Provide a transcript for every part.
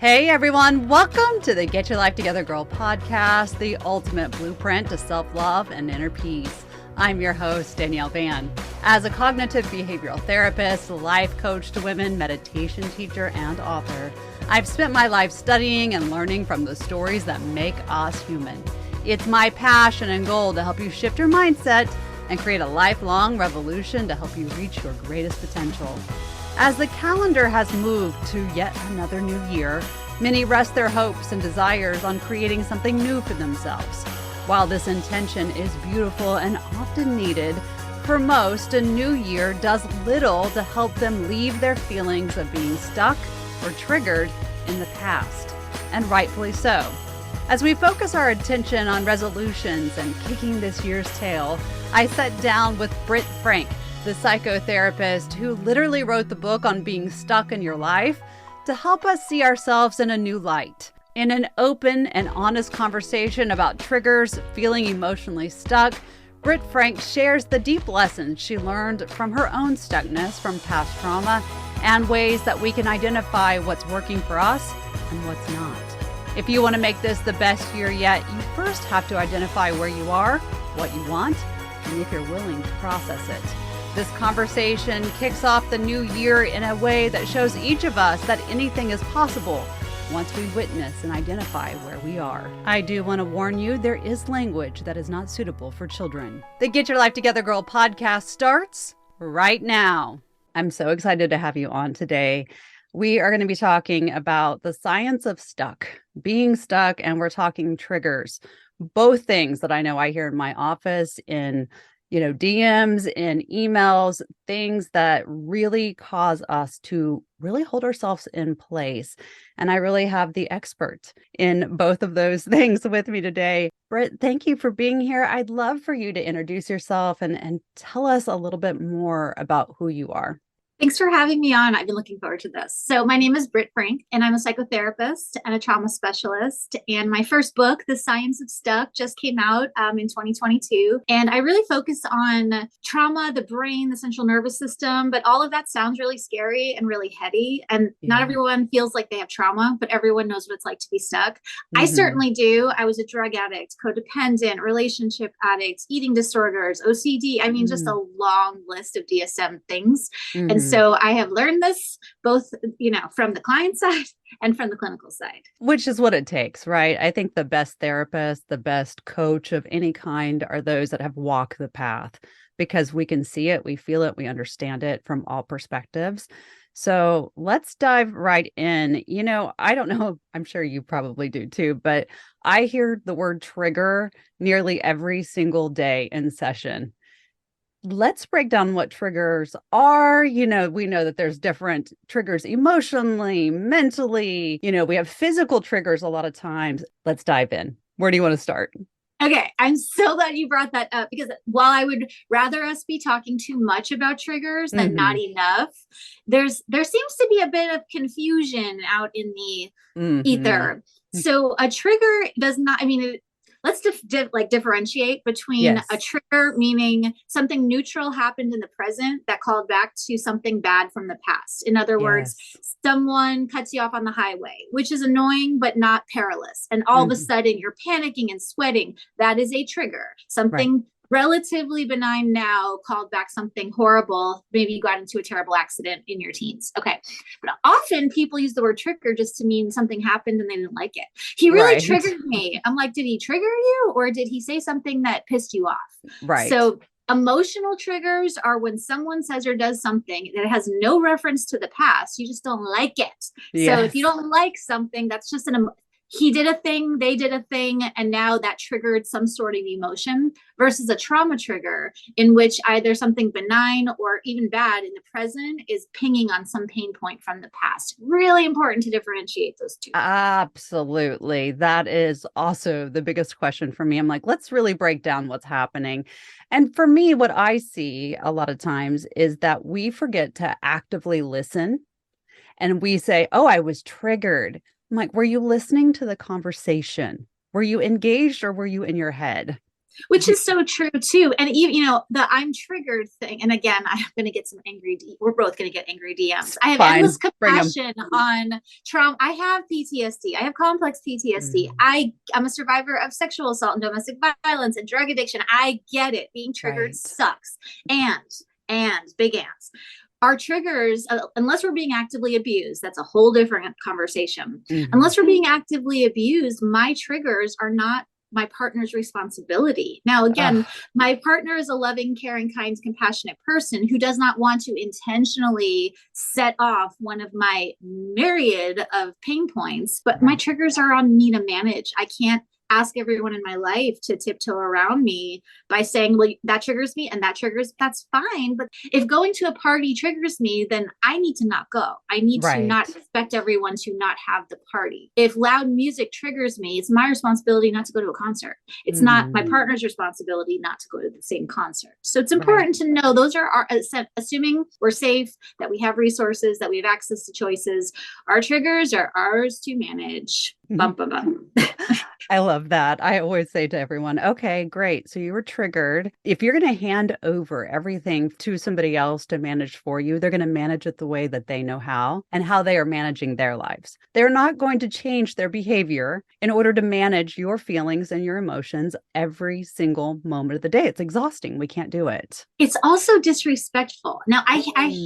Hey everyone, welcome to the Get Your Life Together Girl podcast, the ultimate blueprint to self-love and inner peace. I'm your host, Danielle Van. As a cognitive behavioral therapist, life coach to women, meditation teacher, and author, I've spent my life studying and learning from the stories that make us human. It's my passion and goal to help you shift your mindset and create a lifelong revolution to help you reach your greatest potential. As the calendar has moved to yet another new year, many rest their hopes and desires on creating something new for themselves. While this intention is beautiful and often needed, for most, a new year does little to help them leave their feelings of being stuck or triggered in the past, and rightfully so. As we focus our attention on resolutions and kicking this year's tail, I sat down with Britt Frank, the psychotherapist who literally wrote the book on being stuck in your life, to help us see ourselves in a new light. In an open and honest conversation about triggers, feeling emotionally stuck, Britt Frank shares the deep lessons she learned from her own stuckness from past trauma and ways that we can identify what's working for us and what's not. If you want to make this the best year yet, you first have to identify where you are, what you want, and if you're willing to process it. This conversation kicks off the new year in a way that shows each of us that anything is possible once we witness and identify where we are. I do want to warn you, there is language that is not suitable for children. The Get Your Life Together Girl podcast starts right now. I'm so excited to have you on today. We are going to be talking about the science of being stuck, and we're talking triggers. Both things that I know I hear in my office, in DMs and emails, things that really cause us to really hold ourselves in place. And I really have the expert in both of those things with me today. Britt, thank you for being here. I'd love for you to introduce yourself and tell us a little bit more about who you are. Thanks for having me on. I've been looking forward to this. So my name is Britt Frank, and I'm a psychotherapist and a trauma specialist. And my first book, The Science of Stuck, just came out in 2022. And I really focus on trauma, the brain, the central nervous system. But all of that sounds really scary and really heady. And not everyone feels like they have trauma, but everyone knows what it's like to be stuck. I certainly do. I was a drug addict, codependent, relationship addict, eating disorders, OCD. I mean, just a long list of DSM things. And so I have learned this both, from the client side and from the clinical side. Which is what it takes, right? I think the best therapist, the best coach of any kind are those that have walked the path, because we can see it, we feel it, we understand it from all perspectives. So let's dive right in. I don't know, I'm sure you probably do too, but I hear the word trigger nearly every single day in session. Let's break down what triggers are. We know that there's different triggers emotionally, mentally, we have physical triggers a lot of times. Let's dive in. Where do you want to start? Okay, I'm so glad you brought that up, because while I would rather us be talking too much about triggers than not enough, there seems to be a bit of confusion out in the ether. So a trigger does not, let's differentiate between a trigger, meaning something neutral happened in the present that called back to something bad from the past. In other words, someone cuts you off on the highway, which is annoying but not perilous. And all of a sudden you're panicking and sweating. That is a trigger. Something relatively benign now called back something horrible. Maybe you got into a terrible accident in your teens. Okay. But often people use the word trigger just to mean something happened and they didn't like it. He really triggered me. I'm like, did he trigger you, or did he say something that pissed you off? Right. So emotional triggers are when someone says or does something that has no reference to the past. You just don't like it. So if you don't like something, that's just he did a thing, they did a thing, and now that triggered some sort of emotion, versus a trauma trigger in which either something benign or even bad in the present is pinging on some pain point from the past. Really important to differentiate those two. Absolutely. That is also the biggest question for me. I'm like, let's really break down what's happening. And for me, what I see a lot of times is that we forget to actively listen, and we say, oh, I was triggered. I'm like, were you listening to the conversation? Were you engaged, or were you in your head? Which is so true too. And even, the I'm triggered thing. And again, I'm going to get some we're both going to get angry DMs. I have endless compassion on trauma. I have PTSD. I have complex PTSD. I'm a survivor of sexual assault and domestic violence and drug addiction. I get it. Being triggered sucks. And big ands. Our triggers, unless we're being actively abused, that's a whole different conversation. Unless we're being actively abused, my triggers are not my partner's responsibility. Now, again, my partner is a loving, caring, kind, compassionate person who does not want to intentionally set off one of my myriad of pain points, but my triggers are on me to manage. I can't ask everyone in my life to tiptoe around me by saying, well, that triggers me and that triggers, that's fine. But if going to a party triggers me, then I need to not go. I need to not expect everyone to not have the party. If loud music triggers me, it's my responsibility not to go to a concert. It's not my partner's responsibility not to go to the same concert. So it's important to know those are our, assuming we're safe, that we have resources, that we have access to choices, our triggers are ours to manage. Bum, bum, bum. I love that. I always say to everyone, okay, great. So you were triggered. If you're going to hand over everything to somebody else to manage for you, they're going to manage it the way that they know how and how they are managing their lives. They're not going to change their behavior in order to manage your feelings and your emotions every single moment of the day. It's exhausting. We can't do it. It's also disrespectful. Now, I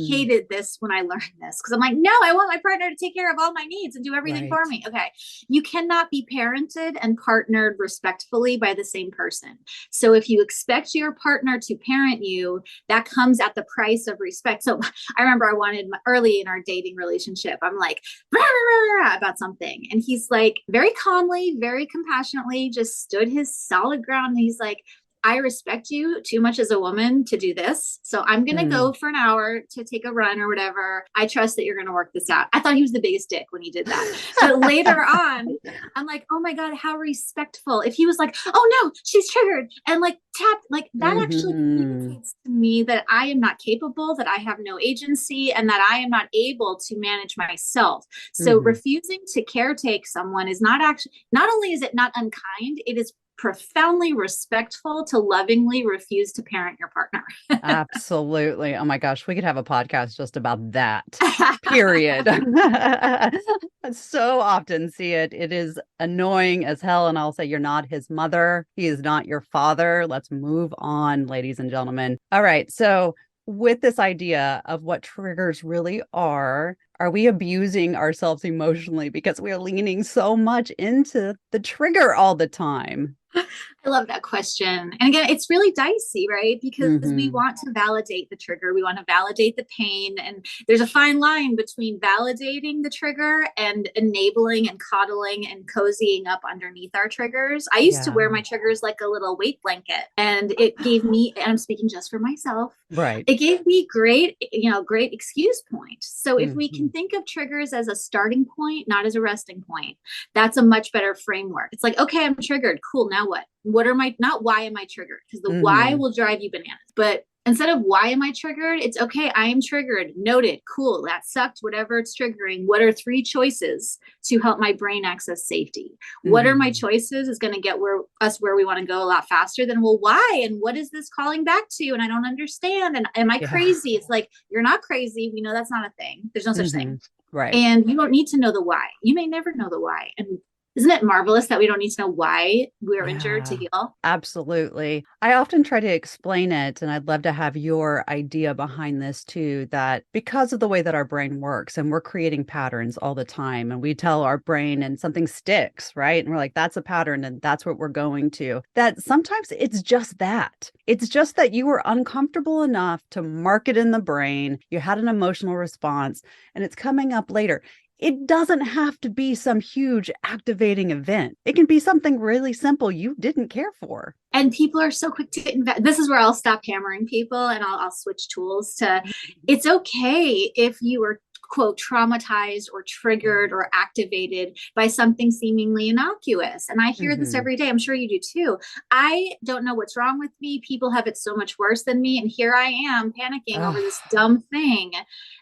hated this when I learned this because I'm like, no, I want my partner to take care of all my needs and do everything for me. Okay. You cannot be parented and partnered respectfully by the same person. So if you expect your partner to parent you, that comes at the price of respect. So I remember I wanted early in our dating relationship, I'm like, rah, rah, rah, about something. And he's like, very calmly, very compassionately, just stood his solid ground. And he's like, I respect you too much as a woman to do this. So I'm going to go for an hour to take a run or whatever. I trust that you're going to work this out. I thought he was the biggest dick when he did that. So later on, I'm like, oh my God, how respectful. If he was like, oh no, she's triggered and like tapped, like that actually communicates to me that I am not capable, that I have no agency, and that I am not able to manage myself. So refusing to caretake someone is not only is it not unkind, it is profoundly respectful to lovingly refuse to parent your partner. Absolutely. Oh my gosh, we could have a podcast just about that. Period. I so often see it. It is annoying as hell. And I'll say, you're not his mother. He is not your father. Let's move on, ladies and gentlemen. All right. So with this idea of what triggers really are we abusing ourselves emotionally because we are leaning so much into the trigger all the time? I love that question. And again, it's really dicey, right? Because we want to validate the trigger. We want to validate the pain. And there's a fine line between validating the trigger and enabling and coddling and cozying up underneath our triggers. I used to wear my triggers like a little weight blanket, and it gave me, and I'm speaking just for myself, it gave me great excuse point. So if we can think of triggers as a starting point, not as a resting point, that's a much better framework. It's like, okay, I'm triggered. Cool. Now what? Not why am I triggered? Because the why will drive you bananas. But instead of why am I triggered, it's okay, I am triggered. Noted. Cool. That sucked. Whatever it's triggering. What are 3 choices to help my brain access safety? What are my choices is going to get us where we want to go a lot faster than, well, why? And what is this calling back to? And I don't understand. And am I crazy? It's like, you're not crazy. We know that's not a thing. There's no such thing. Right. And you don't need to know the why. You may never know the why. And isn't it marvelous that we don't need to know why we're injured to heal? Absolutely. I often try to explain it, and I'd love to have your idea behind this too, that because of the way that our brain works and we're creating patterns all the time, and we tell our brain and something sticks, right? And we're like, that's a pattern and that's what we're going to, that sometimes it's just that. It's just that you were uncomfortable enough to mark it in the brain. You had an emotional response and it's coming up later. It doesn't have to be some huge activating event. It can be something really simple you didn't care for. And people are so quick to invest. This is where I'll stop hammering people and I'll switch tools to, it's okay if you were quote, traumatized or triggered or activated by something seemingly innocuous. And I hear this every day. I'm sure you do too. I don't know what's wrong with me. People have it so much worse than me. And here I am panicking over this dumb thing.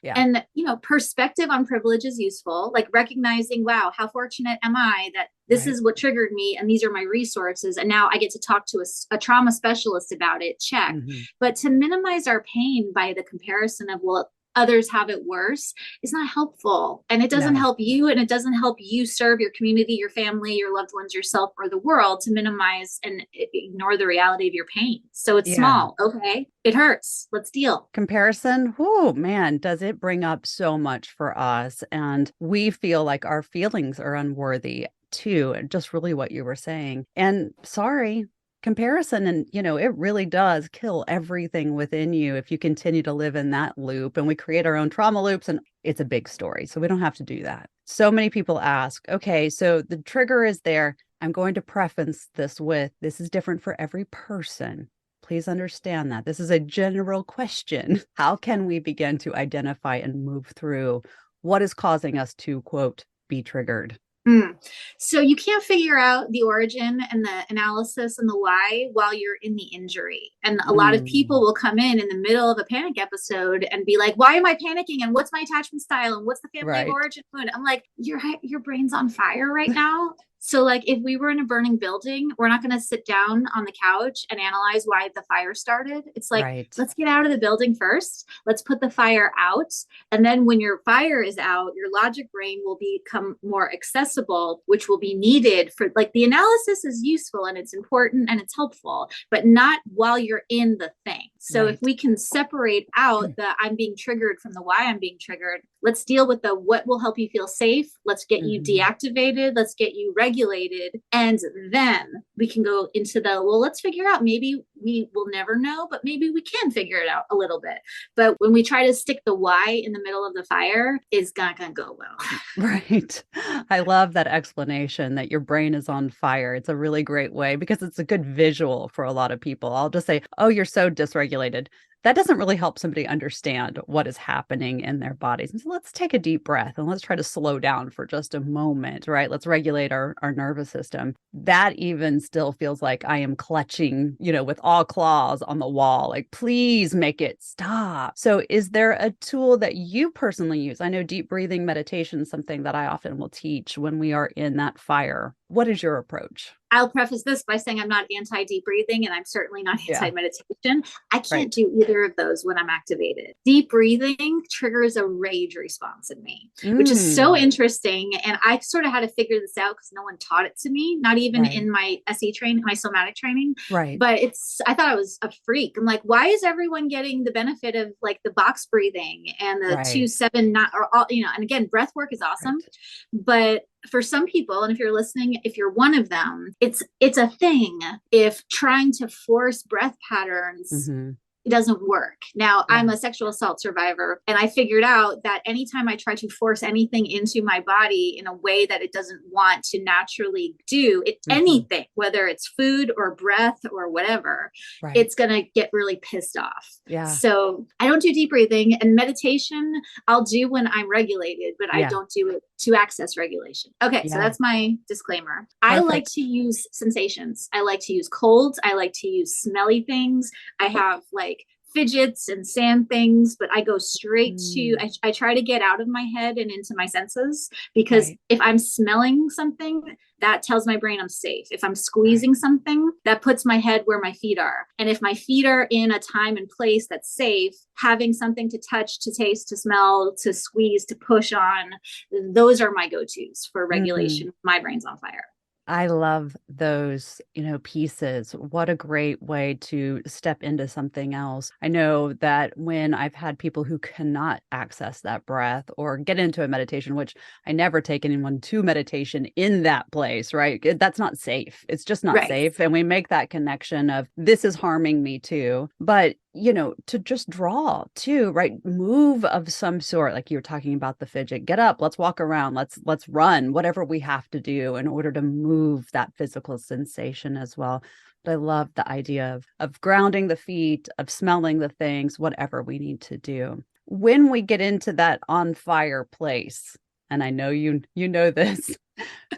Yeah. And, perspective on privilege is useful, like recognizing, wow, how fortunate am I that this is what triggered me and these are my resources. And now I get to talk to a trauma specialist about it. Check. But to minimize our pain by the comparison of, well, others have it worse is not helpful. And it doesn't help you, and it doesn't help you serve your community, your family, your loved ones, yourself, or the world to minimize and ignore the reality of your pain. So it's small. Okay. It hurts. Let's deal. Comparison. Oh man, does it bring up so much for us? And we feel like our feelings are unworthy too. Just really what you were saying. And sorry, comparison, and it really does kill everything within you if you continue to live in that loop. And we create our own trauma loops, and it's a big story, so we don't have to do that. So many people ask, okay, so the trigger is there. I'm going to preface this with, this is different for every person. Please understand that this is a general question. How can we begin to identify and move through what is causing us to, quote, be triggered? So you can't figure out the origin and the analysis and the why while you're in the injury. And a lot of people will come in the middle of a panic episode and be like, why am I panicking? And what's my attachment style? And what's the family of origin wound? I'm like, your brain's on fire right now. So like if we were in a burning building, we're not going to sit down on the couch and analyze why the fire started. It's like, let's get out of the building first. Let's put the fire out. And then when your fire is out, your logic brain will become more accessible, which will be needed for like the analysis is useful and it's important and it's helpful, but not while you're in the thing. So if we can separate out the I'm being triggered from the why I'm being triggered, let's deal with the what will help you feel safe. Let's get you deactivated. Let's get you regulated. And then we can go into the, well, let's figure out, maybe we will never know, but maybe we can figure it out a little bit. But when we try to stick the why in the middle of the fire, it's not going to go well. Right. I love that explanation that your brain is on fire. It's a really great way because it's a good visual for a lot of people. I'll just say, oh, you're so dysregulated. That doesn't really help somebody understand what is happening in their bodies. And so let's take a deep breath and let's try to slow down for just a moment, right? Let's regulate our nervous system. That even still feels like I am clutching, with all claws on the wall. Like, please make it stop. So is there a tool that you personally use? I know deep breathing meditation is something that I often will teach when we are in that fire. What is your approach? I'll preface this by saying I'm not anti-deep breathing and I'm certainly not anti-meditation. I can't do either of those when I'm activated. Deep breathing triggers a rage response in me, which is so interesting. And I sort of had to figure this out because no one taught it to me, not even in my SE training, my somatic training. Right. But I thought I was a freak. I'm like, why is everyone getting the benefit of like the box breathing and the 2-7-9 or all, and again, breath work is awesome, but for some people, and if you're listening, if you're one of them, it's a thing if trying to force breath patterns it doesn't work. Now, I'm a sexual assault survivor, and I figured out that anytime I try to force anything into my body in a way that it doesn't want to naturally do, anything, whether it's food or breath or whatever, it's going to get really pissed off. Yeah. So I don't do deep breathing, and meditation I'll do when I'm regulated, but I don't do it to access regulation. Okay. So that's my disclaimer. Perfect. I like to use sensations. I like to use colds. I like to use smelly things. I have like fidgets and sand things, but I go straight to, I try to get out of my head and into my senses, because if I'm smelling something, that tells my brain I'm safe. If I'm squeezing something, that puts my head where my feet are. And if my feet are in a time and place that's safe, having something to touch, to taste, to smell, to squeeze, to push on, those are my go-tos for regulation. My brain's on fire. I love those, pieces. What a great way to step into something else. I know that when I've had people who cannot access that breath or get into a meditation, which I never take anyone to meditation in that place, right? That's not safe. It's just not safe. And we make that connection of this is harming me too. But to just draw too, right? Move of some sort, like you were talking about the fidget, get up, let's walk around, let's run, whatever we have to do in order to move that physical sensation as well. But I love the idea of grounding the feet, of smelling the things, whatever we need to do. when we get into that on fire place, and I know you know this,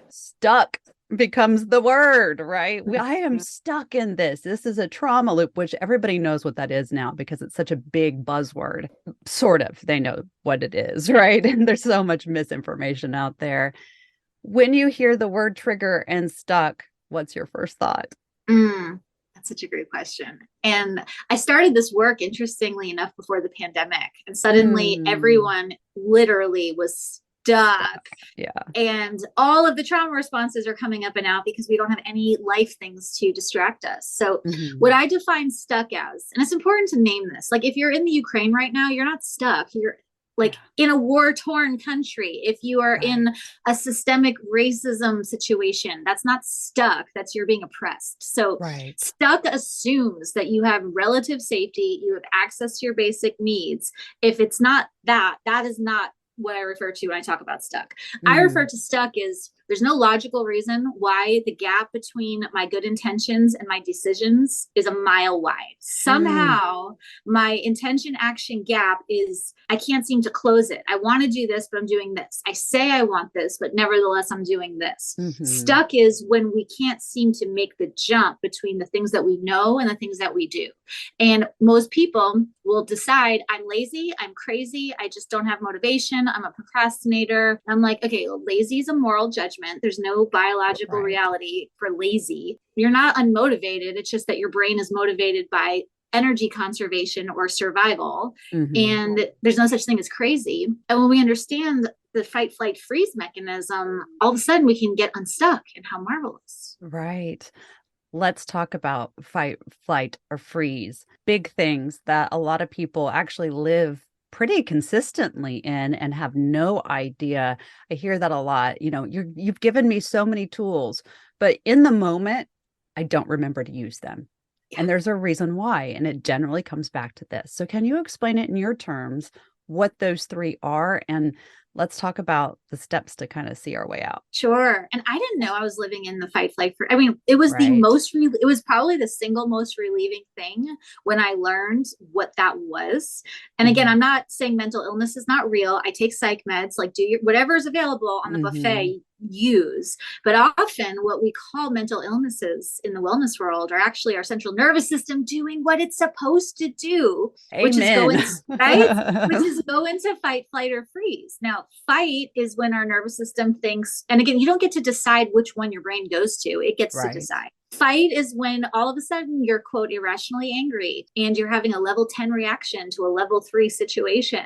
stuck becomes the word, right? I am stuck in this. This is a trauma loop, which everybody knows what that is now because it's such a big buzzword. Sort of, they know what it is, right? And there's so much misinformation out there. When you hear the word trigger and stuck, what's your first thought? That's such a great question. And I started this work, interestingly enough, before the pandemic. And suddenly everyone literally was stuck. Yeah. And all of the trauma responses are coming up and out because we don't have any life things to distract us. So what I define stuck as, and it's important to name this, like if you're in the Ukraine right now, you're not stuck. You're like in a war-torn country. If you are in a systemic racism situation, that's not stuck. That's you're being oppressed. So stuck assumes that you have relative safety, you have access to your basic needs. If it's not that, that is not what I refer to when I talk about stuck. I refer to stuck as there's no logical reason why the gap between my good intentions and my decisions is a mile wide. Somehow my intention action gap is, I can't seem to close it. I want to do this, but I'm doing this. I say I want this, but nevertheless, I'm doing this. Stuck is when we can't seem to make the jump between the things that we know and the things that we do. And most people will decide I'm lazy, I'm crazy, I just don't have motivation, I'm a procrastinator. I'm like, okay, well, lazy is a moral judgment. There's no biological reality for lazy. You're not unmotivated. It's just that your brain is motivated by energy conservation or survival. And there's no such thing as crazy. And when we understand the fight, flight, freeze mechanism, all of a sudden we can get unstuck, and how marvelous. Right. Let's talk about fight, flight, or freeze. Big things that a lot of people actually live pretty consistently in and have no idea. I hear that a lot. You know, you've given me so many tools, but in the moment, I don't remember to use them. And there's a reason why. And it generally comes back to this. So can you explain it in your terms, what those three are? And let's talk about the steps to kind of see our way out. Sure. And I didn't know I was living in the fight, flight, I mean, it was the most, it was probably the single most relieving thing when I learned what that was. And again, I'm not saying mental illness is not real. I take psych meds, like do your, whatever is available on the buffet, use. But often what we call mental illnesses in the wellness world are actually our central nervous system doing what it's supposed to do, which is go into, which is go into fight, flight, or freeze. Now, fight is when our nervous system thinks, and again, you don't get to decide which one your brain goes to. It gets to decide. Fight is when all of a sudden you're, quote, irrationally angry and you're having a level 10 reaction to a level 3 situation.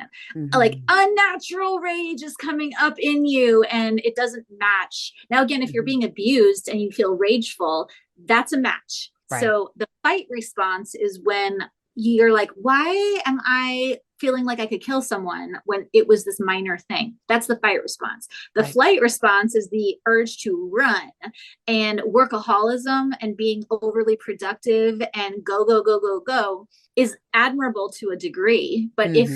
Like unnatural rage is coming up in you and it doesn't match. Now, again, if you're being abused and you feel rageful, that's a match. So the fight response is when you're like, why am I feeling like I could kill someone when it was this minor thing? That's the fight response. The flight response is the urge to run, and workaholism and being overly productive and go, go, go, go, go is admirable to a degree. But if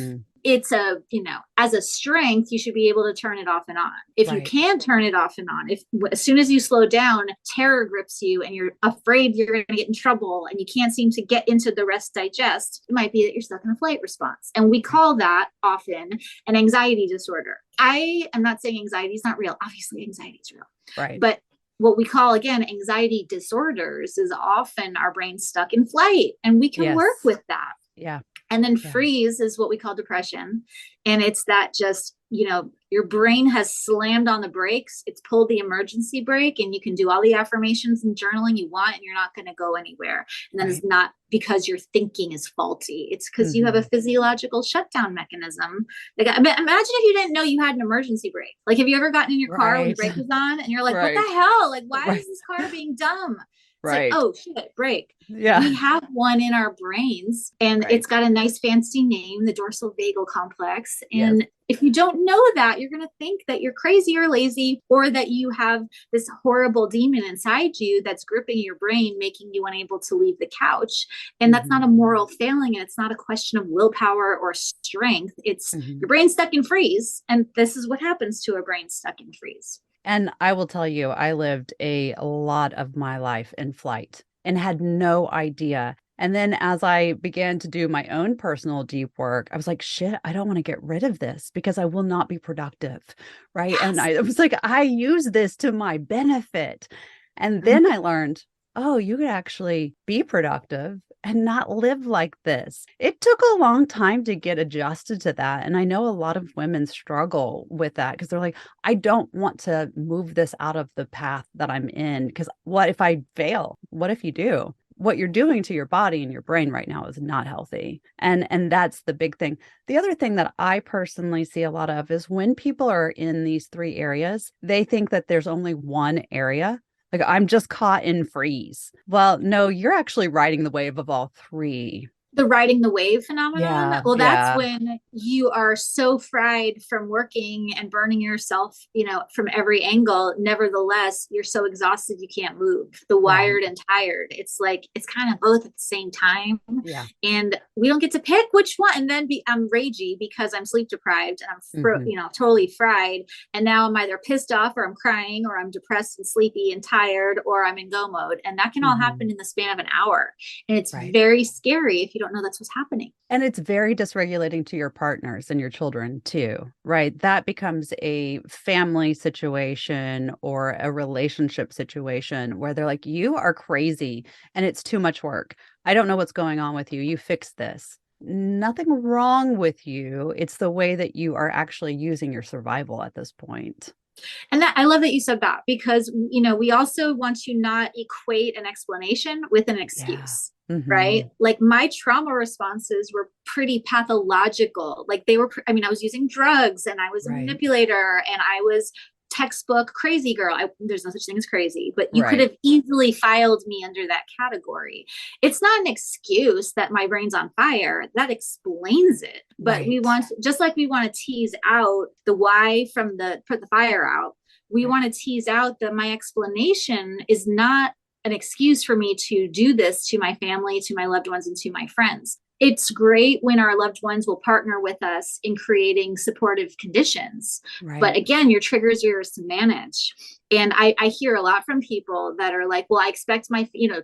it's a, you know, as a strength, you should be able to turn it off and on. If you can't turn it off and on, if as soon as you slow down, terror grips you and you're afraid you're going to get in trouble and you can't seem to get into the rest digest, it might be that you're stuck in a flight response. And we call that often an anxiety disorder. I am not saying anxiety is not real. Obviously, anxiety is real. But what we call, again, anxiety disorders is often our brain stuck in flight, and we can work with that. And then freeze is what we call depression. And it's that just, you know, your brain has slammed on the brakes. It's pulled the emergency brake, and you can do all the affirmations and journaling you want, and you're not going to go anywhere. And that is not because your thinking is faulty. It's because you have a physiological shutdown mechanism. Like, imagine if you didn't know you had an emergency brake. Like, have you ever gotten in your car when the brake was on and you're like, what the hell? Like, why is this car being dumb? It's like, oh shit, brake. We have one in our brains, and it's got a nice fancy name, the dorsal vagal complex. And if you don't know that, you're going to think that you're crazy or lazy, or that you have this horrible demon inside you that's gripping your brain, making you unable to leave the couch. And that's not a moral failing. And it's not a question of willpower or strength. It's your brain stuck in freeze. And this is what happens to a brain stuck in freeze. And I will tell you, I lived a lot of my life in flight and had no idea. And then as I began to do my own personal deep work, I was like, shit, I don't want to get rid of this because I will not be productive. Right. And Yes. I was like, I use this to my benefit. And then I learned, oh, you could actually be productive and not live like this. It took a long time to get adjusted to that. And I know a lot of women struggle with that because they're like, I don't want to move this out of the path that I'm in. Because what if I fail? What if you do? What you're doing to your body and your brain right now is not healthy. And that's the big thing. The other thing that I personally see a lot of is when people are in these three areas, they think that there's only one area. Like, I'm just caught in freeze. Well, no, you're actually riding the wave of all three. The riding the wave phenomenon. Yeah, Well, that's yeah, when you are so fried from working and burning yourself, from every angle. Nevertheless, you're so exhausted you can't move. The right. wired and tired. It's like it's kind of both at the same time. Yeah. And we don't get to pick which one. And then I'm ragey because I'm sleep deprived and Hmm. totally fried. And now I'm either pissed off or I'm crying or I'm depressed and sleepy and tired or I'm in go mode. And that can all Hmm. happen in the span of an hour. And it's Right. very scary if you don't know that's what's happening. And it's very dysregulating to your partners and your children too, right? That becomes a family situation or a relationship situation where they're like, you are crazy and it's too much work. I don't know what's going on with you. You fix this. Nothing wrong with you. It's the way that you are actually using your survival at this point. And that I love that you said that because we also want to not equate an explanation with an Yeah. excuse. Hmm. Right? Like my trauma responses were pretty pathological. Like they were, I was using drugs and I was a Right. manipulator and I was textbook crazy girl. There's no such thing as crazy, but you could Right. have easily filed me under that category. It's not an excuse that my brain's on fire. That explains it. But we Right. want, just like we want to tease out the why from the put the fire out, we Right. want to tease out that my explanation is not an excuse for me to do this to my family, to my loved ones, and to my friends. It's great when our loved ones will partner with us in creating supportive conditions. But Right. again, your triggers are yours to manage. And I hear a lot from people that are like, well, I expect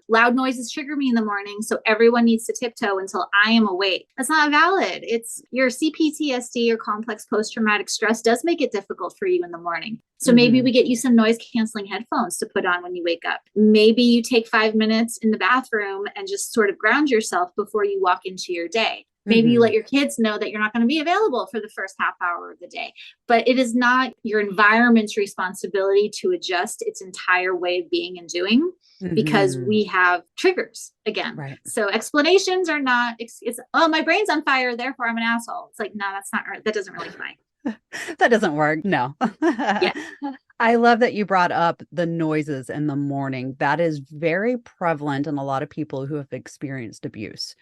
loud noises trigger me in the morning. So everyone needs to tiptoe until I am awake. That's not valid. It's your CPTSD or complex post-traumatic stress does make it difficult for you in the morning. So maybe Hmm. we get you some noise canceling headphones to put on when you wake up. Maybe you take 5 minutes in the bathroom and just sort of ground yourself before you walk into your day. Maybe you let Hmm. your kids know that you're not going to be available for the first half hour of the day. But it is not your environment's responsibility to adjust its entire way of being and doing because Hmm. we have triggers again. Right. So explanations are not, it's, oh, my brain's on fire, therefore I'm an asshole. It's like, no, that's not, that doesn't really fly. That doesn't work. No. Yeah. I love that you brought up the noises in the morning. That is very prevalent in a lot of people who have experienced abuse.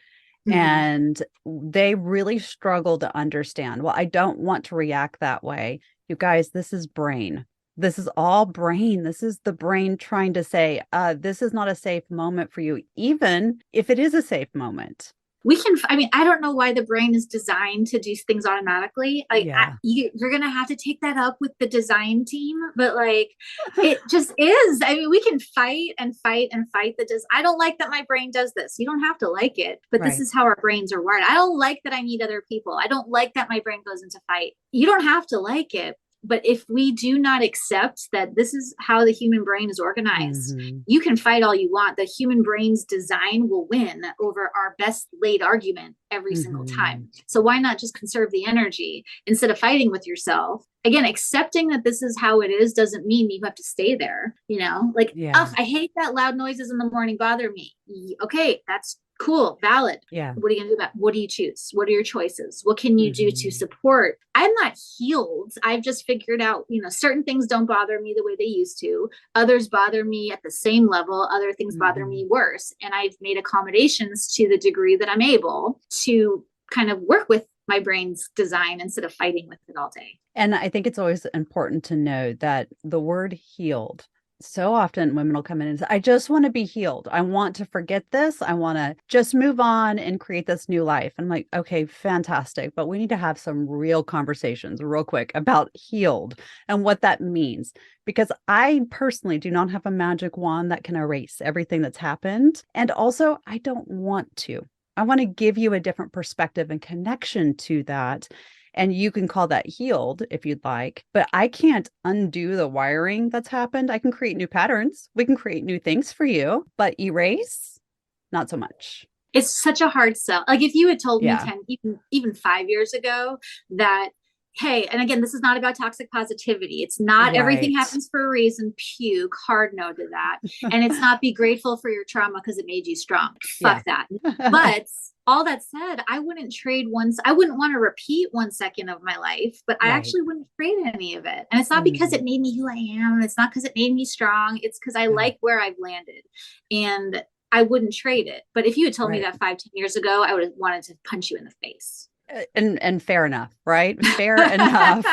Mm-hmm. And they really struggle to understand. Well, I don't want to react that way. You guys, this is brain. This is all brain. This is the brain trying to say, this is not a safe moment for you, even if it is a safe moment. I don't know why the brain is designed to do things automatically. Like Yeah. you're going to have to take that up with the design team, but like it just is. We can fight and fight and fight I don't like that my brain does this. You don't have to like it, but this Right. is how our brains are wired. I don't like that I need other people. I don't like that my brain goes into fight. You don't have to like it. But if we do not accept that this is how the human brain is organized, Hmm. you can fight all you want. The human brain's design will win over our best laid argument every single Hmm. time. So why not just conserve the energy instead of fighting with yourself? Again, accepting that this is how it is doesn't mean you have to stay there. Like, oh, Yeah. I hate that loud noises in the morning bother me. Okay, that's cool, valid. Yeah. What are you going to do about it? What do you choose? What are your choices? What can you do to Hmm. support? I'm not healed. I've just figured out, certain things don't bother me the way they used to. Others bother me at the same level. Other things bother Hmm. me worse. And I've made accommodations to the degree that I'm able to kind of work with my brain's design instead of fighting with it all day. And I think it's always important to know that the word healed So often women will come in and say, I just want to be healed. I want to forget this. I want to just move on and create this new life. And I'm like, okay, fantastic. But we need to have some real conversations real quick about healed and what that means. Because I personally do not have a magic wand that can erase everything that's happened. And also, I don't want to. I want to give you a different perspective and connection to that. And you can call that healed if you'd like, but I can't undo the wiring that's happened. I can create new patterns. We can create new things for you, but erase, not so much. It's such a hard sell. Like if you had told me Yeah. 10, even 5 years ago that, hey, and again, this is not about toxic positivity. It's not everything Right. happens for a reason. Puke, hard no to that. And it's not be grateful for your trauma because it made you strong. Yeah. Fuck that. But all that said, I wouldn't trade I wouldn't want to repeat 1 second of my life, but I Right. actually wouldn't trade any of it. And it's not because it made me who I am. It's not because it made me strong. It's because I like where I've landed. And I wouldn't trade it. But if you had told me that 5-10 years ago, I would have wanted to punch you in the face. And fair enough, right? Fair enough.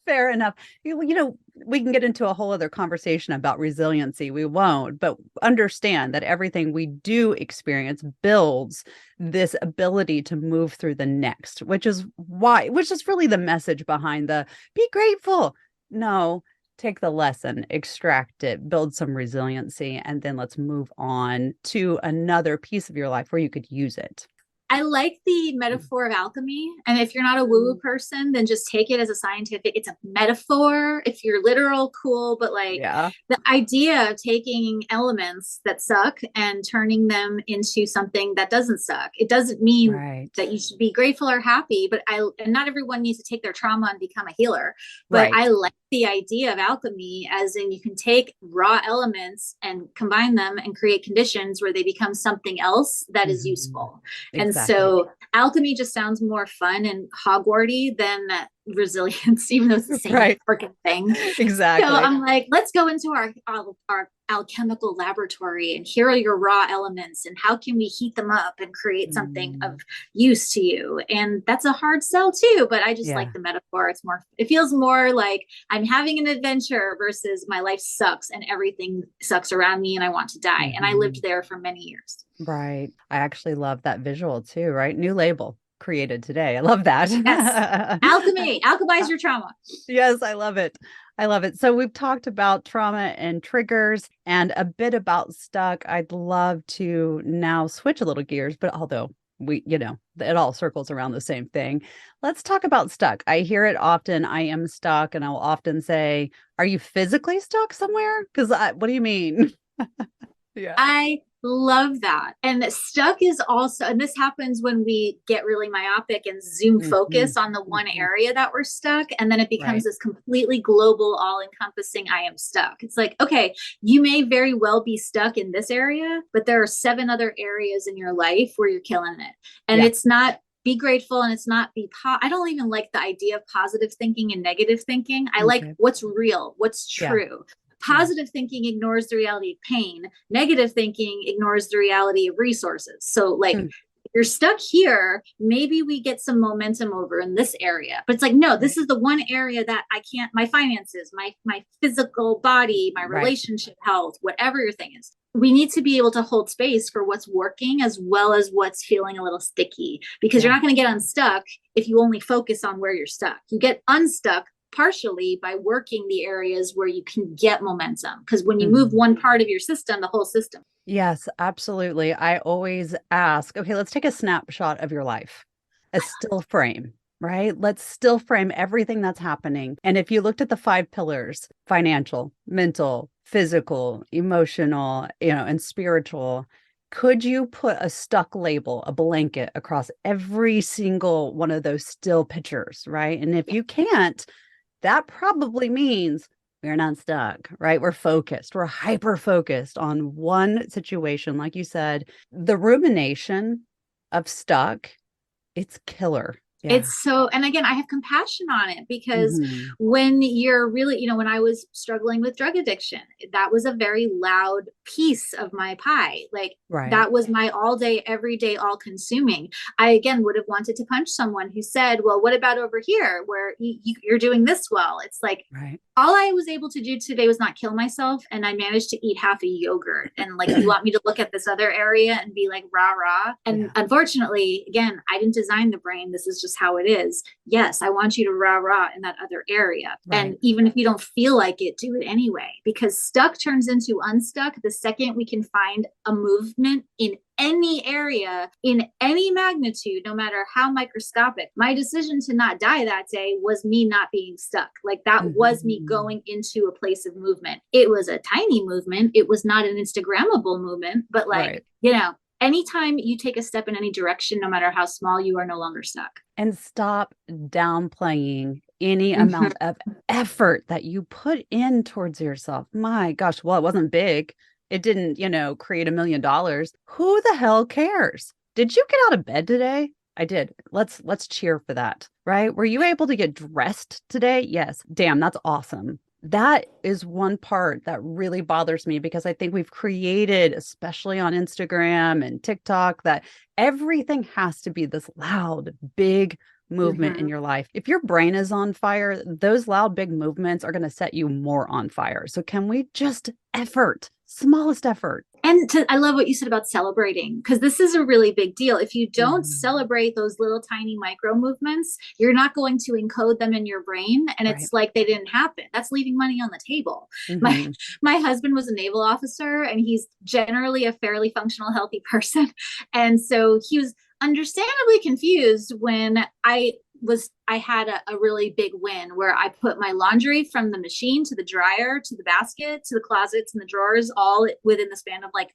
Fair enough. We can get into a whole other conversation about resiliency. We won't, but understand that everything we do experience builds this ability to move through the next, which is really the message behind the be grateful. No, take the lesson, extract it, build some resiliency, and then let's move on to another piece of your life where you could use it. I like the metaphor of alchemy. And if you're not a woo-woo person, then just take it as a scientific, it's a metaphor. If you're literal, cool. But the idea of taking elements that suck and turning them into something that doesn't suck. It doesn't mean that you should be grateful or happy, and not everyone needs to take their trauma and become a healer. But I like the idea of alchemy as in you can take raw elements and combine them and create conditions where they become something else that is useful. And so alchemy just sounds more fun and Hogwarty than resilience, even though it's the same freaking thing. Exactly. So I'm like, let's go into our alchemical laboratory and here are your raw elements and how can we heat them up and create something of use to you. And that's a hard sell too, but I just like the metaphor. It feels more like I'm having an adventure versus my life sucks and everything sucks around me and I want to die. And I lived there for many years. Right. I actually love that visual too, right? New label created today. I love that. Yes. Alchemy. Alchemize your trauma. Yes, I love it. I love it. So we've talked about trauma and triggers and a bit about stuck. I'd love to now switch a little gears, but although it all circles around the same thing. Let's talk about stuck. I hear it often. I am stuck. And I'll often say, are you physically stuck somewhere? Because what do you mean? Yeah. I love that. And stuck is also, and this happens when we get really myopic and zoom focus on the one area that we're stuck. And then it becomes this completely global, all encompassing, I am stuck. It's like, okay, you may very well be stuck in this area, but there are 7 other areas in your life where you're killing it. And it's not be grateful and it's not I don't even like the idea of positive thinking and negative thinking. I like what's real, what's true. Positive thinking ignores the reality of pain. Negative thinking ignores the reality of resources. So if you're stuck here, maybe we get some momentum over in this area. But it's like, no, this is the one area that I can't, my finances, my physical body, my relationship health, whatever your thing is. We need to be able to hold space for what's working as well as what's feeling a little sticky, because you're not going to get unstuck if you only focus on where you're stuck. You get unstuck partially by working the areas where you can get momentum. Because when you move one part of your system, the whole system. Yes, absolutely. I always ask, okay, let's take a snapshot of your life, a still frame, right? Let's still frame everything that's happening. And if you looked at the 5 pillars, financial, mental, physical, emotional, and spiritual, could you put a stuck label, a blanket across every single one of those still pictures, right? And if you can't, that probably means we're not stuck, right? We're focused. We're hyper-focused on one situation. Like you said, the rumination of stuck, it's killer. Yeah. It's so, and again, I have compassion on it because Hmm. when you're really, when I was struggling with drug addiction, that was a very loud piece of my pie. Like Right. that was my all day, every day, all consuming. I, again, would have wanted to punch someone who said, well, what about over here where you're doing this well? It's like, Right. all I was able to do today was not kill myself. And I managed to eat half a yogurt. And like, you want me to look at this other area and be like, rah, rah. And Yeah. unfortunately, again, I didn't design the brain. This is just how it is. Yes, I want you to rah, rah in that other area. Right. And even if you don't feel like it, do it anyway, because stuck turns into unstuck the second we can find a movement in any area, in any magnitude, no matter how microscopic. My decision to not die that day was me not being stuck. Like that was me going into a place of movement. It was a tiny movement. It was not an Instagrammable movement, but like, Right. anytime you take a step in any direction, no matter how small, you are no longer stuck. And stop downplaying any Mm-hmm. amount of effort that you put in towards yourself. My gosh, well, it wasn't big. It didn't, create $1 million. Who the hell cares? Did you get out of bed today? I did. Let's cheer for that, right? Were you able to get dressed today? Yes. Damn, that's awesome. That is one part that really bothers me because I think we've created, especially on Instagram and TikTok, that everything has to be this loud, big movement in Mm-hmm. your life. If your brain is on fire, those loud, big movements are going to set you more on fire. So can we just smallest effort? And I love what you said about celebrating, because this is a really big deal. If you don't Mhm. celebrate those little tiny micro movements, you're not going to encode them in your brain, and Right. it's like they didn't happen. That's leaving money on the table. My Hmm. my husband was a naval officer, and he's generally a fairly functional, healthy person, and so he was understandably confused when I had a really big win where I put my laundry from the machine to the dryer to the basket to the closets and the drawers all within the span of like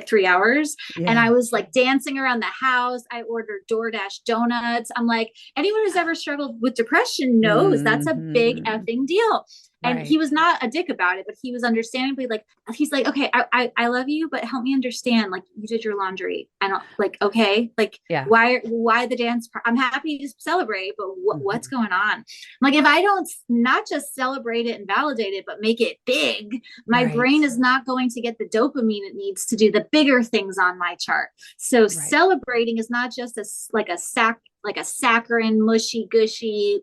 3 hours. And I Yeah. was like dancing around the house. I ordered DoorDash donuts. I'm like, anyone who's ever struggled with depression knows that's a big Hmm. effing deal. And he Right. was not a dick about it, but he was understandably like, he's like, okay, I love you, but help me understand. Like, you did your laundry. I don't like, okay, like, Yeah. why the dance? I'm happy to celebrate, but what's Hmm. going on? Like, if I don't not just celebrate it and validate it, but make it big, my brain Right. is not going to get the dopamine it needs to do the bigger things on my chart. So Right. celebrating is not just like a saccharine, mushy, gushy,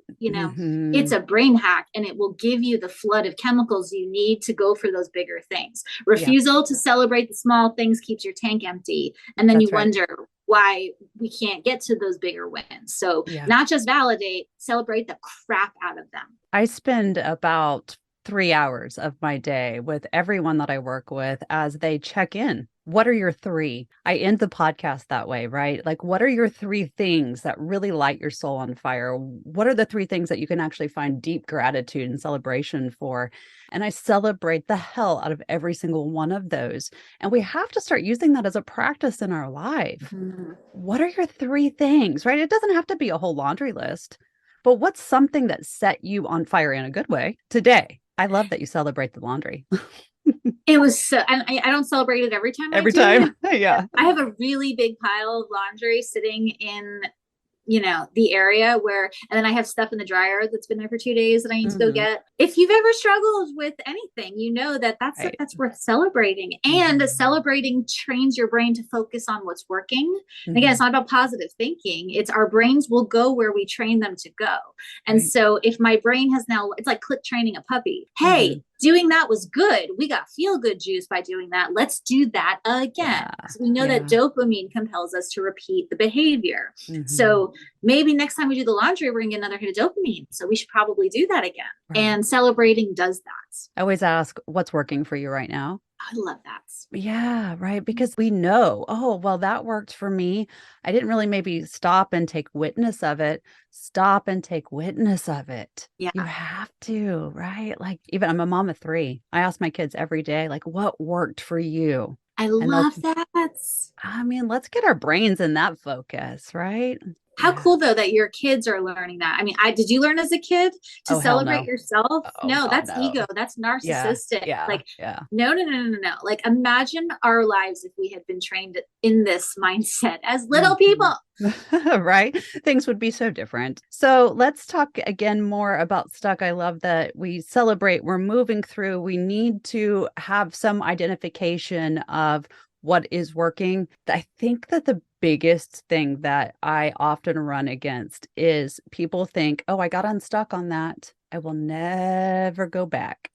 it's Hmm. a brain hack, and it will give you the flood of chemicals you need to go for those bigger things. Yeah, Refusal to celebrate the small things keeps your tank empty. And then you that's right. wonder why we can't get to those bigger wins. So Yeah. not just validate, celebrate the crap out of them. I spend about 3 hours of my day with everyone that I work with as they check in. What are your three? I end the podcast that way, right? Like, what are your three things that really light your soul on fire? What are the three things that you can actually find deep gratitude and celebration for? And I celebrate the hell out of every single one of those. And we have to start using that as a practice in our life. Mm-hmm. What are your three things, right? It doesn't have to be a whole laundry list, but what's something that set you on fire in a good way today? I love that you celebrate the laundry It was so, and I don't celebrate it every time I every do time. it. Yeah. I have a really big pile of laundry sitting in the area where, and then I have stuff in the dryer that's been there for 2 days that I need to go Hmm. get. If you've ever struggled with anything, you know that Right. that's worth celebrating. And Hmm. celebrating trains your brain to focus on what's working. And again, it's Hmm. not about positive thinking. It's our brains will go where we train them to go. And Right. so if my brain has now, it's like click training a puppy. Hmm. Hey, doing that was good. We got feel good juice by doing that. Let's do that again. Yeah. So we know that Yeah. dopamine compels us to repeat the behavior. Hmm. So maybe next time we do the laundry, we're going to get another hit of dopamine. So we should probably do that again. Right. And celebrating does that. I always ask, what's working for you right now? I love that. Yeah, right. Because we know, oh, well, that worked for me. I didn't really maybe stop and take witness of it. Stop and take witness of it. Yeah. You have to, right? Like, even I'm a mom of three. I ask my kids every day, like, what worked for you? I And they'll, love that. I mean, let's get our brains in that focus, right? How cool though that your kids are learning that. I mean, did you learn as a kid to Oh, hell celebrate no. yourself? Oh No, God, that's no. ego. That's Yeah. narcissistic. Yeah. Like, Yeah. no, no, no, no, no. Like, imagine our lives if we had been trained in this mindset as little people. Right? Things would be so different. So let's talk again more about stuck. I love that we celebrate, we're moving through. We need to have some identification of what is working. I think that the biggest thing that I often run against is people think, oh, I got unstuck on that. I will never go back.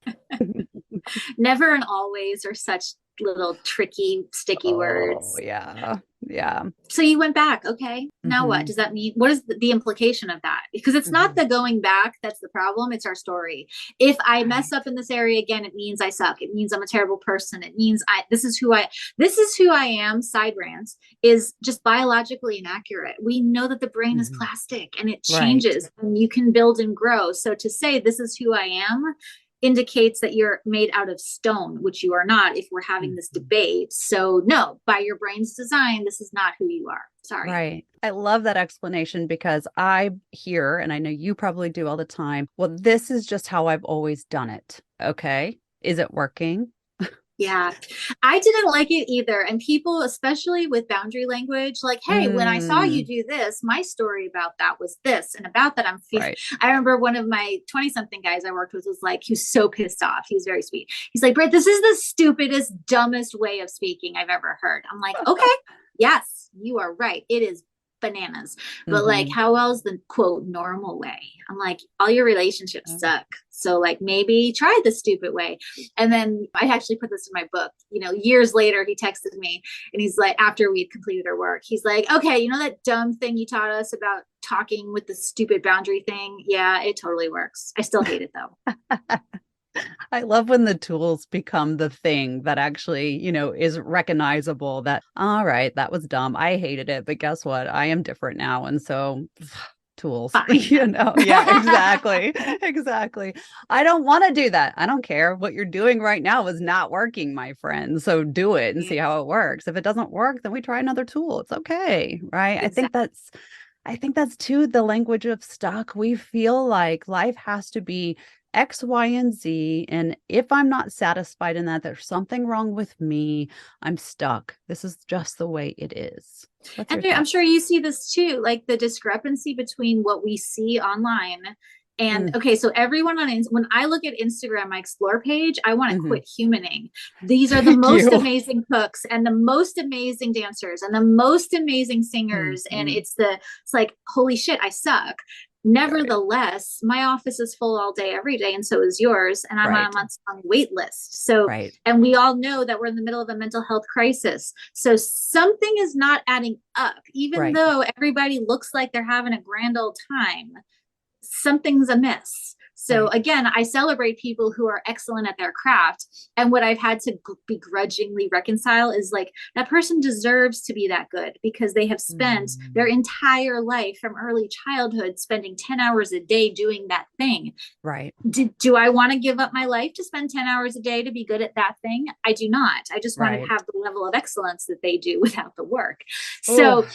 Never and always are such little tricky, sticky Oh, words. yeah. Yeah. So you went back. Okay. Now what does that mean? What is the implication of that? Because it's not the going back that's the problem. It's our story. If I mess up in this area again, it means I suck. It means I'm a terrible person. It means this is who I am. Side rant is just biologically inaccurate. We know that the brain is plastic and it Right. changes and you can build and grow. So to say this is who I am indicates that you're made out of stone, which you are not if we're having this debate. So no, by your brain's design, this is not who you are. Sorry. Right. I love that explanation because I hear, and I know you probably do all the time, well, this is just how I've always done it. Okay. Is it working? Yeah, I didn't like it either. And people, especially with boundary language, like, hey, when I saw you do this, my story about that was this. And about that, Right. I remember one of my 20 something guys I worked with was like, he was so pissed off. He was very sweet. He's like, Britt, this is the stupidest, dumbest way of speaking I've ever heard. I'm like, okay, yes, you are right. It is bananas. But like, how else the quote normal way? I'm like, all your relationships suck. So like maybe try the stupid way. And then I actually put this in my book, years later, he texted me and he's like, after we'd completed our work, he's like, okay, you know that dumb thing you taught us about talking with the stupid boundary thing? Yeah, it totally works. I still hate it though. I love when the tools become the thing that actually, is recognizable that, all right, that was dumb. I hated it, but guess what? I am different now. And so tools, yeah, exactly. Exactly. I don't want to do that. I don't care. What you're doing right now is not working, my friend. So do it and see how it works. If it doesn't work, then we try another tool. It's okay. Right. Exactly. I think that's too the language of stuck. We feel like life has to be X, Y, and Z. And if I'm not satisfied in that, there's something wrong with me. I'm stuck. This is just the way it is. And I'm sure you see this too, like the discrepancy between what we see online and okay, so everyone when I look at Instagram, my explore page, I want to quit humaning. These are the most amazing cooks and the most amazing dancers and the most amazing singers. And it's like, holy shit, I suck. Nevertheless, my office is full all day, every day, and so is yours. And I'm on a month-long wait list. So, and we all know that we're in the middle of a mental health crisis. So something is not adding up, even though everybody looks like they're having a grand old time. Something's amiss. So again, I celebrate people who are excellent at their craft. And what I've had to begrudgingly reconcile is like, that person deserves to be that good because they have spent their entire life from early childhood spending 10 hours a day doing that thing. Right. Do I want to give up my life to spend 10 hours a day to be good at that thing? I do not. I just want to have the level of excellence that they do without the work. So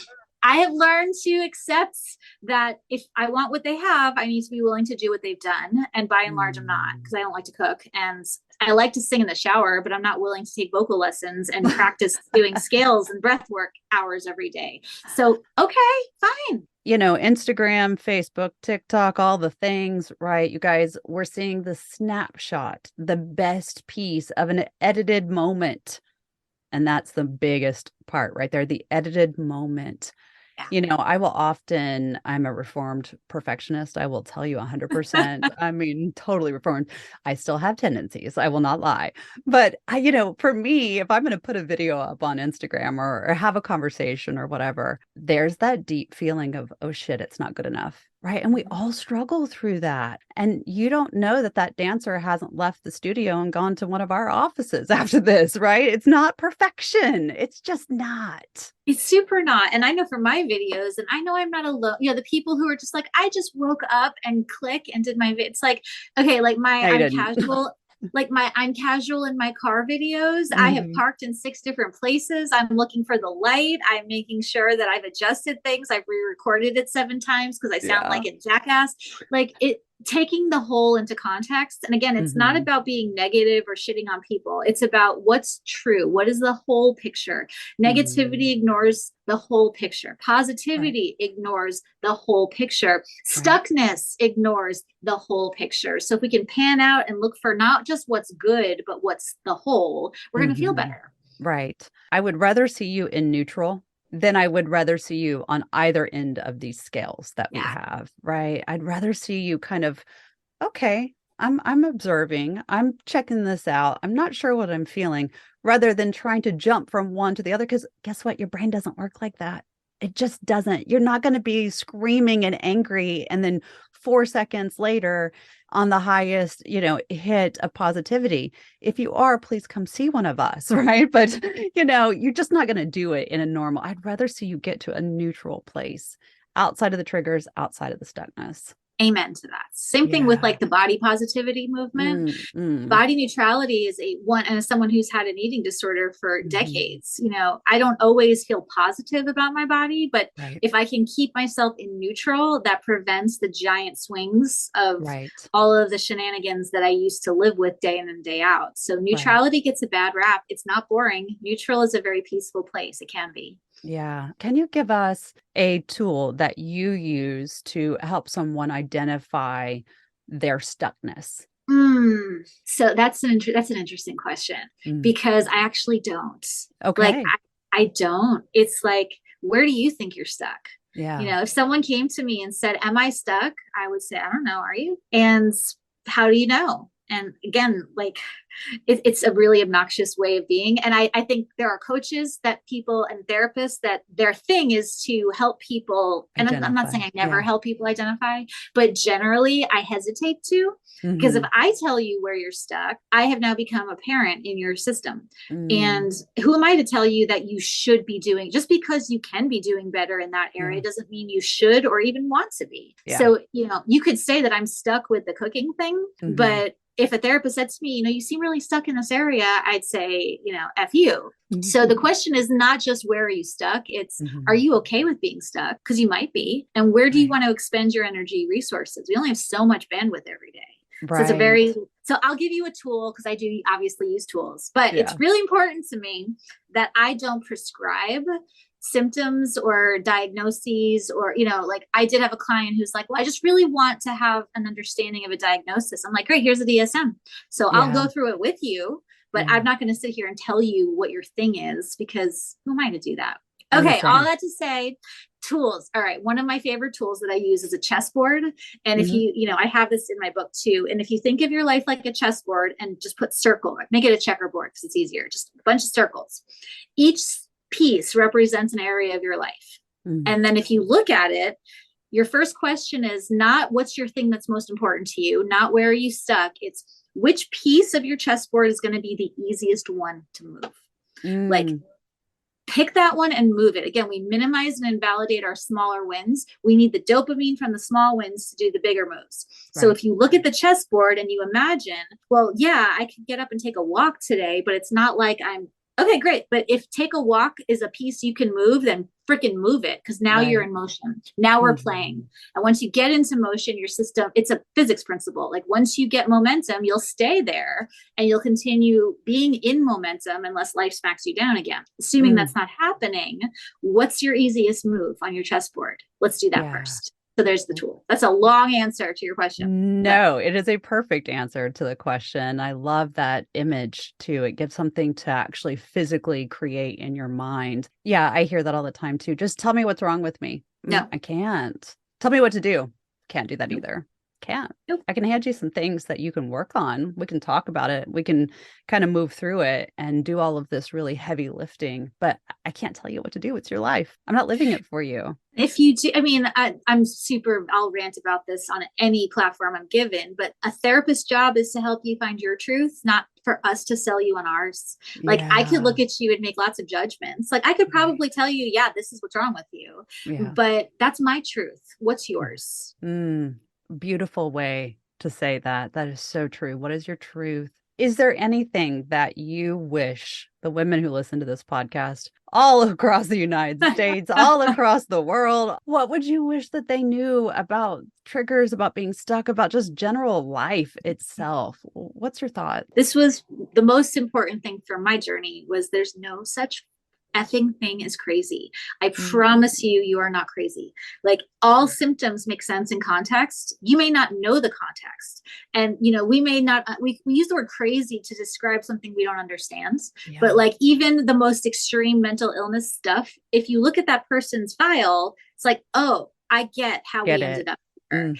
I have learned to accept that if I want what they have, I need to be willing to do what they've done. And by and large, I'm not, because I don't like to cook. And I like to sing in the shower, but I'm not willing to take vocal lessons and practice doing scales and breath work hours every day. So, okay, fine. Instagram, Facebook, TikTok, all the things, right? You guys, we're seeing the snapshot, the best piece of an edited moment. And that's the biggest part right there, the edited moment. I will often, I'm a reformed perfectionist. I will tell you 100%. I mean, totally reformed. I still have tendencies. I will not lie. But for me, if I'm going to put a video up on Instagram or have a conversation or whatever, there's that deep feeling of, oh shit, it's not good enough. Right. And we all struggle through that. And you don't know that dancer hasn't left the studio and gone to one of our offices after this, right? It's not perfection. It's just not. It's super not. And I know for my videos, and I know I'm not alone, the people who are just like, I just woke up and click and did my video. It's like, okay, like I'm casual. like my I'm casual in my car videos. I have parked in 6 different places. I'm looking for the light. I'm making sure that I've adjusted things. I've re-recorded it 7 times because I sound like a jackass. Like it, taking the whole into context. And again, it's not about being negative or shitting on people. It's about what's true. What is the whole picture? Negativity ignores the whole picture. Positivity ignores the whole picture. Stuckness ignores the whole picture. So if we can pan out and look for not just what's good, but what's the whole, we're going to feel better. Right. I would rather see you in neutral than I would rather see you on either end of these scales that we have, right? I'd rather see you kind of, okay, I'm observing, I'm checking this out. I'm not sure what I'm feeling, rather than trying to jump from one to the other. Because guess what? Your brain doesn't work like that. It just doesn't. You're not going to be screaming and angry and then 4 seconds later on the highest, hit of positivity. If you are, please come see one of us, right? But, you're just not going to do it in a normal. I'd rather see you get to a neutral place outside of the triggers, outside of the stuckness. Amen to that. Same thing with like the body positivity movement. Body neutrality is and as someone who's had an eating disorder for decades, I don't always feel positive about my body, but if I can keep myself in neutral, that prevents the giant swings of all of the shenanigans that I used to live with day in and day out. So neutrality gets a bad rap. It's not boring. Neutral is a very peaceful place. It can be. Yeah. Can you give us a tool that you use to help someone identify their stuckness? So that's an interesting question because I actually don't. Okay. Like I don't. It's like, where do you think you're stuck? Yeah. If someone came to me and said, "Am I stuck?" I would say, "I don't know. Are you?" And how do you know? And again, like it's a really obnoxious way of being. And I think there are coaches that people and therapists that their thing is to help people. And I'm not saying I never help people identify, but generally I hesitate to, because if I tell you where you're stuck, I have now become a parent in your system. And who am I to tell you that you should be doing, just because you can be doing better in that area doesn't mean you should or even want to be. So, you could say that I'm stuck with the cooking thing, but if a therapist said to me, you seem really stuck in this area, I'd say, F you. So the question is not just where are you stuck? It's, are you okay with being stuck? Because you might be. And where do you want to expend your energy resources? We only have so much bandwidth every day. So it's so I'll give you a tool, because I do obviously use tools, but it's really important to me that I don't prescribe symptoms or diagnoses, or like I did have a client who's like, well, I just really want to have an understanding of a diagnosis. I'm like, great, here's a DSM, so I'll go through it with you, but I'm not going to sit here and tell you what your thing is, because who am I to do that? Okay, all that to say, tools. All right, one of my favorite tools that I use is a chessboard. And if you I have this in my book too, and if you think of your life like a chessboard and just put circle, make it a checkerboard because it's easier, just a bunch of circles. Each piece represents an area of your life. And then if you look at it, your first question is not what's your thing that's most important to you, not where are you stuck. It's which piece of your chessboard is going to be the easiest one to move. Like pick that one and move it. Again, we minimize and invalidate our smaller wins. We need the dopamine from the small wins to do the bigger moves. So if you look at the chessboard and you imagine, well, yeah, I could get up and take a walk today, but it's not like okay, great. But if take a walk is a piece you can move, then freaking move it, because now you're in motion. Now we're playing. And once you get into motion, your system, it's a physics principle. Like once you get momentum, you'll stay there and you'll continue being in momentum unless life smacks you down again. Assuming that's not happening, what's your easiest move on your chessboard? Let's do that first. So there's the tool. That's a long answer to your question. No, it is a perfect answer to the question. I love that image too. It gives something to actually physically create in your mind. Yeah, I hear that all the time too. Just tell me what's wrong with me. No, I can't. Tell me what to do. Can't do that either. Can't. I can hand you some things that you can work on. We can talk about it. We can kind of move through it and do all of this really heavy lifting, but I can't tell you what to do. It's your life. I'm not living it for you. If you do, I'll rant about this on any platform I'm given, but a therapist's job is to help you find your truth, not for us to sell you on ours. Like I could look at you and make lots of judgments. Like I could probably tell you, yeah, this is what's wrong with you, but that's my truth. What's yours? Beautiful way to say that. That is so true. What is your truth? Is there anything that you wish the women who listen to this podcast all across the United States, all across the world, what would you wish that they knew about triggers, about being stuck, about just general life itself? What's your thought? This was the most important thing for my journey, was there's no such effing thing as crazy. I promise you, you are not crazy. Like, all symptoms make sense in context. You may not know the context. And, we may not, we use the word crazy to describe something we don't understand. Yeah. But like, even the most extreme mental illness stuff, if you look at that person's file, it's like, oh, I get how we ended up.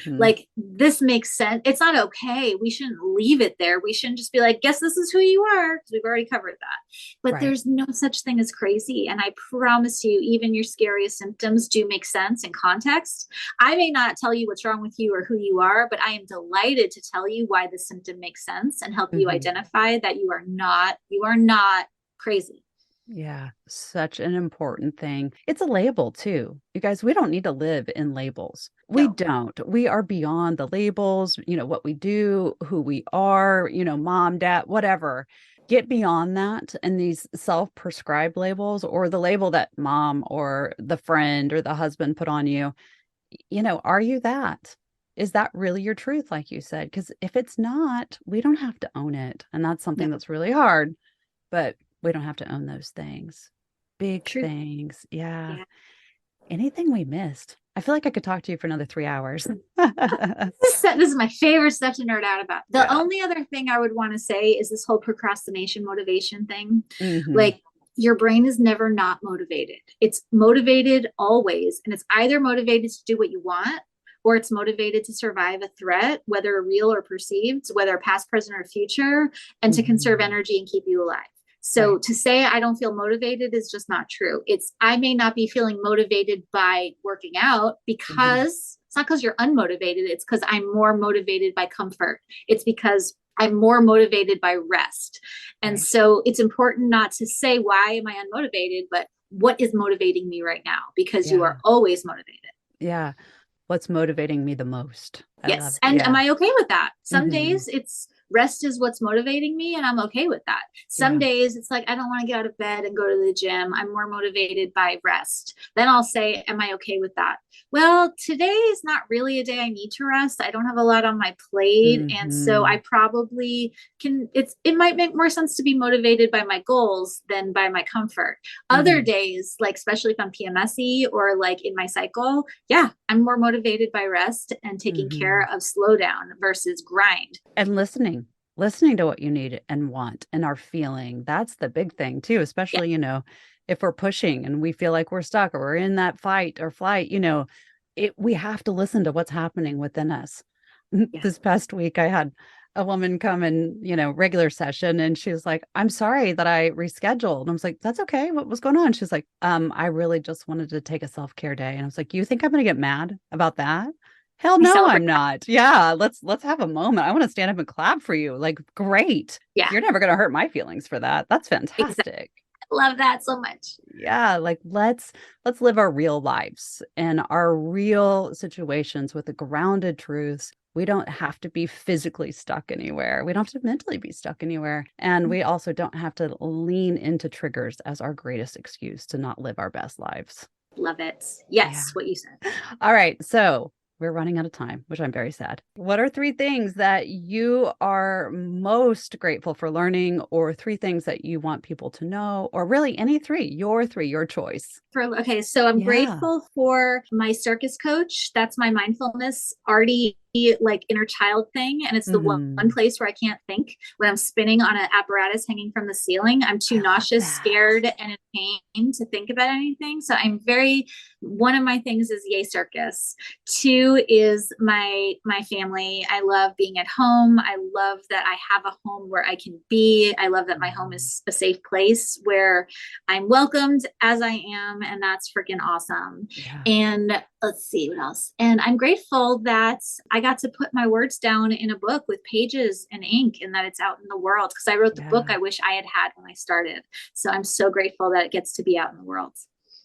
Like, this makes sense. It's not okay. We shouldn't leave it there. We shouldn't just be like, guess this is who you are, because we've already covered that. But there's no such thing as crazy. And I promise you, even your scariest symptoms do make sense in context. I may not tell you what's wrong with you or who you are, but I am delighted to tell you why the symptom makes sense and help you identify that you are not crazy. Yeah, such an important thing. It's a label too. You guys, we don't need to live in labels. We don't. We are beyond the labels, what we do, who we are, mom, dad, whatever. Get beyond that and these self-prescribed labels, or the label that mom or the friend or the husband put on you. Are you that? Is that really your truth, like you said? Because if it's not, we don't have to own it. And that's something that's really hard. But we don't have to own those things. Big things. Yeah. Anything we missed? I feel like I could talk to you for another 3 hours. This is my favorite stuff to nerd out about. The only other thing I would want to say is this whole procrastination motivation thing. Like, your brain is never not motivated. It's motivated always. And it's either motivated to do what you want, or it's motivated to survive a threat, whether real or perceived, whether past, present, or future, and to conserve energy and keep you alive. So to say I don't feel motivated is just not true. I may not be feeling motivated by working out because it's not because you're unmotivated. It's because I'm more motivated by comfort. It's because I'm more motivated by rest. And so it's important not to say, why am I unmotivated? But what is motivating me right now? Because you are always motivated. Yeah. What's motivating me the most? Yes. And am I okay with that? Some days it's rest is what's motivating me, and I'm okay with that. Some days it's like, I don't want to get out of bed and go to the gym. I'm more motivated by rest. Then I'll say, am I okay with that? Well, today is not really a day I need to rest. I don't have a lot on my plate. And so I probably it might make more sense to be motivated by my goals than by my comfort. Other days, like, especially if I'm PMSy or like in my cycle, I'm more motivated by rest and taking care of slowdown versus grind. And listening to what you need and want and are feeling. That's the big thing too, especially, if we're pushing and we feel like we're stuck or we're in that fight or flight, we have to listen to what's happening within us. This past week, I had a woman come in, regular session, and she was like, I'm sorry that I rescheduled. And I was like, that's okay. What was going on? She's like, I really just wanted to take a self-care day. And I was like, you think I'm going to get mad about that? Hell no, I'm not. Yeah. Let's have a moment. I want to stand up and clap for you. Like, great. Yeah. You're never going to hurt my feelings for that. That's fantastic. Exactly. Love that so much. Yeah. Like, let's live our real lives and our real situations with the grounded truths. We don't have to be physically stuck anywhere. We don't have to mentally be stuck anywhere. And we also don't have to lean into triggers as our greatest excuse to not live our best lives. Love it. Yes. What you said. All right. So we're running out of time, which I'm very sad. What are 3 things that you are most grateful for learning, or 3 things that you want people to know, or really any 3, your choice? So I'm grateful for my circus coach. That's my mindfulness arty, like inner child thing. And it's the one place where I can't think. When I'm spinning on an apparatus hanging from the ceiling, I'm too nauseous, scared, and in pain to think about anything. So one of my things is yay circus. 2 is my family. I love being at home. I love that I have a home where I can be. I love that my home is a safe place where I'm welcomed as I am. And that's freaking awesome. Yeah. And let's see what else. And I'm grateful that I got to put my words down in a book with pages and ink, and that it's out in the world, because I wrote the book I wish I had when I started. So I'm so grateful that it gets to be out in the world.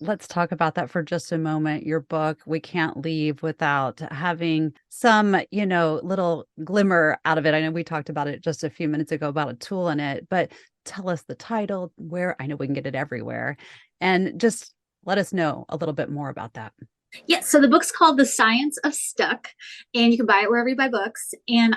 Let's talk about that for just a moment. Your book, we can't leave without having some, little glimmer out of it. I know we talked about it just a few minutes ago about a tool in it, but tell us the title, where I know we can get it everywhere, and just let us know a little bit more about that. Yeah, so the book's called The Science of Stuck, and you can buy it wherever you buy books. And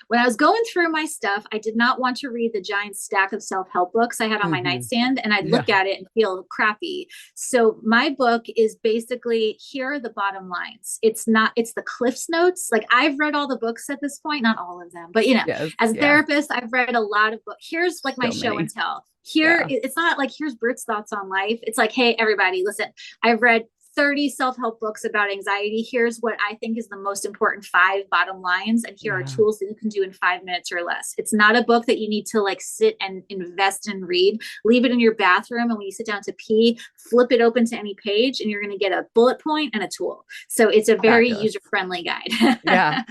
when I was going through my stuff, I did not want to read the giant stack of self-help books I had on my nightstand, and I'd look at it and feel crappy. So my book is basically, here are the bottom lines. It's the Cliff's Notes. Like, I've read all the books at this point, not all of them, but Yes, as a therapist, I've read a lot of books. Here's like my show and tell. Here, it's not like, here's Britt's thoughts on life. It's like, hey, everybody, listen, I've read 30 self-help books about anxiety. Here's what I think is the most important 5 bottom lines. And here are tools that you can do in 5 minutes or less. It's not a book that you need to like sit and invest and read. Leave it in your bathroom. And when you sit down to pee, flip it open to any page and you're going to get a bullet point and a tool. So it's a very user-friendly guide. Yeah.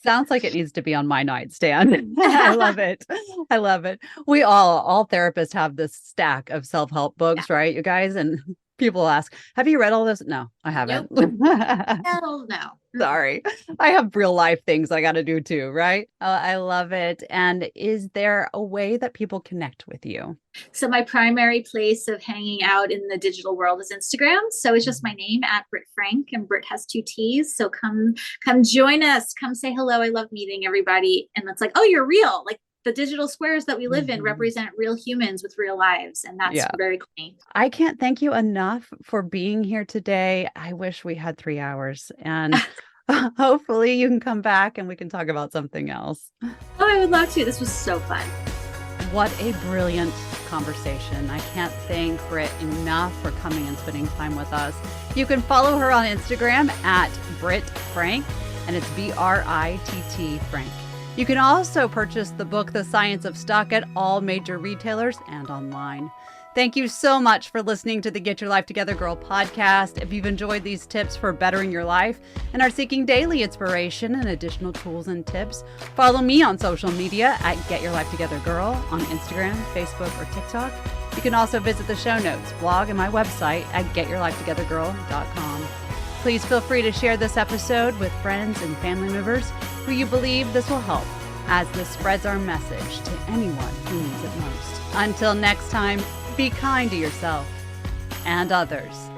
Sounds like it needs to be on my nightstand. I love it. I love it. We all therapists have this stack of self-help books, right, you guys? And people ask, have you read all this? No, I haven't. Nope. No. Sorry. I have real life things I got to do too, right? I love it. And is there a way that people connect with you? So my primary place of hanging out in the digital world is Instagram. So it's just my name at Britt Frank, and Britt has 2 T's. So come join us. Come say hello. I love meeting everybody. And it's like, oh, you're real. Like, the digital squares that we live in represent real humans with real lives. And that's very cool. I can't thank you enough for being here today. I wish we had 3 hours, and hopefully you can come back and we can talk about something else. Oh, I would love to. This was so fun. What a brilliant conversation. I can't thank Britt enough for coming and spending time with us. You can follow her on Instagram at Britt Frank, and it's BRITT Frank. You can also purchase the book, The Science of Stuck, at all major retailers and online. Thank you so much for listening to the Get Your Life Together Girl podcast. If you've enjoyed these tips for bettering your life and are seeking daily inspiration and additional tools and tips, follow me on social media at Get Your Life Together Girl on Instagram, Facebook, or TikTok. You can also visit the show notes, blog, and my website at getyourlifetogethergirl.com. Please feel free to share this episode with friends and family members who you believe this will help, as this spreads our message to anyone who needs it most. Until next time, be kind to yourself and others.